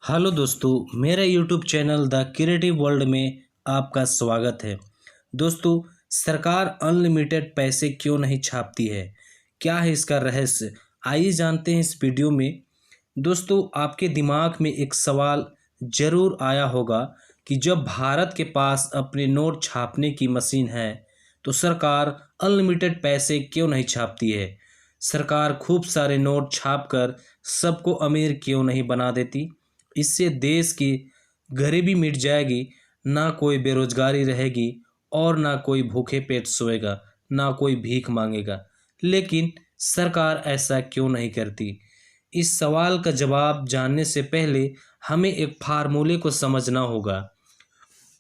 Hello दोस्तों, मेरे YouTube channel the creative world में आपका स्वागत है। दोस्तों, सरकार अनलिमिटेड पैसे क्यों नहीं छापती है? क्या है इसका रहस्य? आइए जानते हैं इस वीडियो में। दोस्तों, आपके दिमाग में एक सवाल ज़रूर आया होगा कि जब भारत के पास अपने नोट छापने की मशीन है तो सरकार अनलिमिटेड पैसे क्यों नहीं छापती है? सरकार खूब सारे नोट छापकर सबको अमीर क्यों नहीं बना देती? इससे देश की गरीबी मिट जाएगी, ना कोई बेरोजगारी रहेगी और ना कोई भूखे पेट सोएगा, ना कोई भीख मांगेगा। लेकिन सरकार ऐसा क्यों नहीं करती? इस सवाल का जवाब जानने से पहले हमें एक फार्मूले को समझना होगा।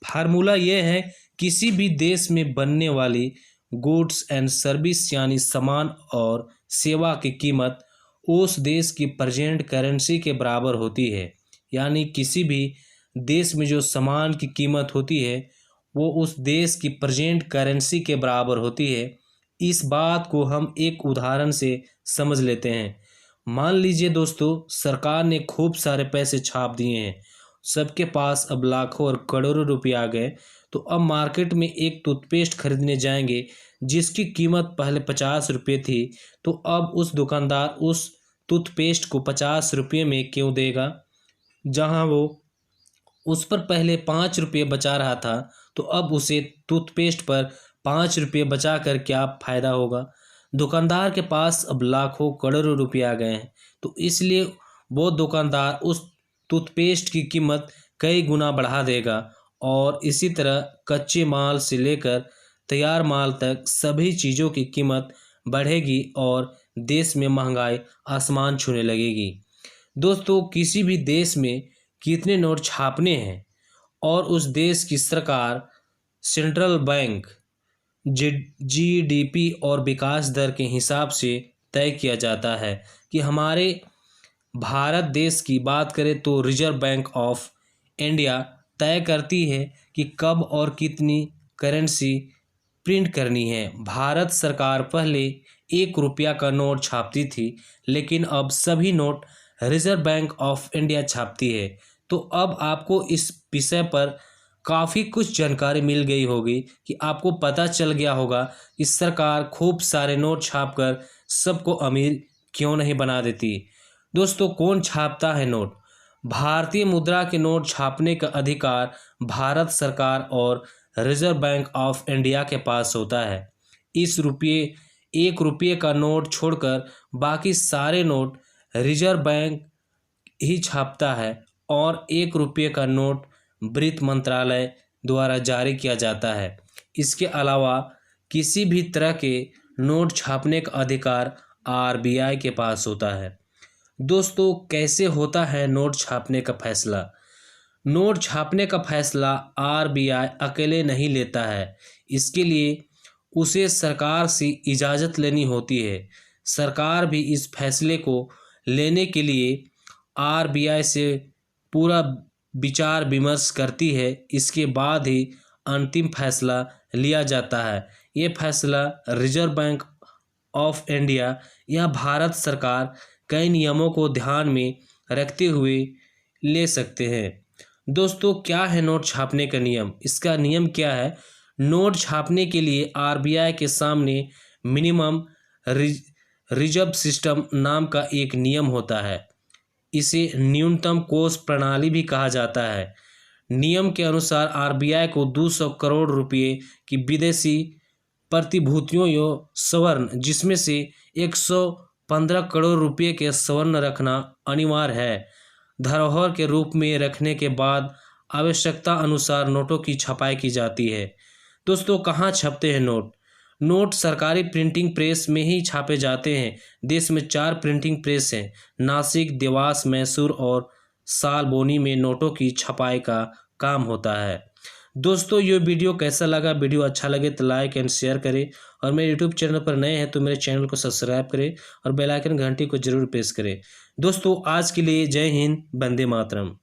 फार्मूला ये है, किसी भी देश में बनने वाली गुड्स एंड सर्विस यानी सामान और सेवा की कीमत उस देश की प्रेजेंट करेंसी के बराबर होती है। यानी किसी भी देश में जो सामान की कीमत होती है वो उस देश की प्रेजेंट करेंसी के बराबर होती है। इस बात को हम एक उदाहरण से समझ लेते हैं। मान लीजिए दोस्तों, सरकार ने खूब सारे पैसे छाप दिए हैं, सबके पास अब लाखों और करोड़ों रुपए आ गए। तो अब मार्केट में एक टूथपेस्ट खरीदने जाएंगे जिसकी कीमत पहले 50 रुपये थी, तो अब उस दुकानदार उस टूथपेस्ट को 50 रुपये में क्यों देगा, जहां वो उस पर पहले 5 रुपये बचा रहा था। तो अब उसे टूथपेस्ट पर 5 रुपये बचा कर क्या फ़ायदा होगा? दुकानदार के पास अब लाखों करोड़ों रुपये आ गए हैं, तो इसलिए वो दुकानदार उस टूथपेस्ट की कीमत कई गुना बढ़ा देगा। और इसी तरह कच्चे माल से लेकर तैयार माल तक सभी चीज़ों की कीमत बढ़ेगी और देश में महंगाई आसमान छूने लगेगी। दोस्तों, किसी भी देश में कितने नोट छापने हैं और उस देश की सरकार, सेंट्रल बैंक, जीडीपी और विकास दर के हिसाब से तय किया जाता है। कि हमारे भारत देश की बात करें तो रिजर्व बैंक ऑफ इंडिया तय करती है कि कब और कितनी करेंसी प्रिंट करनी है। भारत सरकार पहले 1 रुपया का नोट छापती थी, लेकिन अब सभी note Reserve Bank of India छापती है। तो अब आपको इस विषय पर काफ़ी कुछ जानकारी मिल गई होगी कि आपको पता चल गया होगा कि सरकार खूब सारे नोट छापकर सबको अमीर क्यों नहीं बना देती। दोस्तों, कौन छापता है नोट? भारतीय मुद्रा के नोट छापने का अधिकार भारत सरकार और रिजर्व बैंक ऑफ इंडिया के पास होता है। इस 1 रुपये का नोट छोड़कर बाकी सारे नोट रिजर्व बैंक ही छापता है और 1 रुपये का नोट वित्त मंत्रालय द्वारा जारी किया जाता है। इसके अलावा किसी भी तरह के नोट छापने का अधिकार आरबीआई के पास होता है। दोस्तों, कैसे होता है नोट छापने का फैसला? नोट छापने का फैसला आरबीआई अकेले नहीं लेता है। इसके लिए उसे सरकार से इजाज़त लेनी होती है। सरकार भी इस फैसले को लेने के लिए आरबीआई से पूरा विचार विमर्श करती है। इसके बाद ही अंतिम फैसला लिया जाता है। ये फैसला रिजर्व बैंक ऑफ इंडिया या भारत सरकार कई नियमों को ध्यान में रखते हुए ले सकते हैं। दोस्तों, क्या है नोट छापने का नियम? इसका नियम क्या है? नोट छापने के लिए आरबीआई के सामने मिनिमम रिजर्व सिस्टम नाम का एक नियम होता है। इसे न्यूनतम कोष प्रणाली भी कहा जाता है। नियम के अनुसार आरबीआई को 200 करोड़ रुपए की विदेशी प्रतिभूतियों या स्वर्ण, जिसमें से 115 करोड़ रुपए के स्वर्ण रखना अनिवार्य है, धरोहर के रूप में रखने के बाद आवश्यकता अनुसार नोटों की छपाई की जाती है। दोस्तों, कहाँ छपते हैं नोट? नोट सरकारी प्रिंटिंग प्रेस में ही छापे जाते हैं। देश में 4 प्रिंटिंग प्रेस हैं। नासिक, देवास, मैसूर और सालबोनी में नोटों की छपाई का काम होता है। दोस्तों, ये वीडियो कैसा लगा? वीडियो अच्छा लगे तो लाइक एंड शेयर करें और मेरे यूट्यूब चैनल पर नए हैं तो मेरे चैनल को सब्सक्राइब करें और बेल आइकन घंटी को जरूर प्रेस करें। दोस्तों, आज के लिए जय हिंद, वंदे मातरम।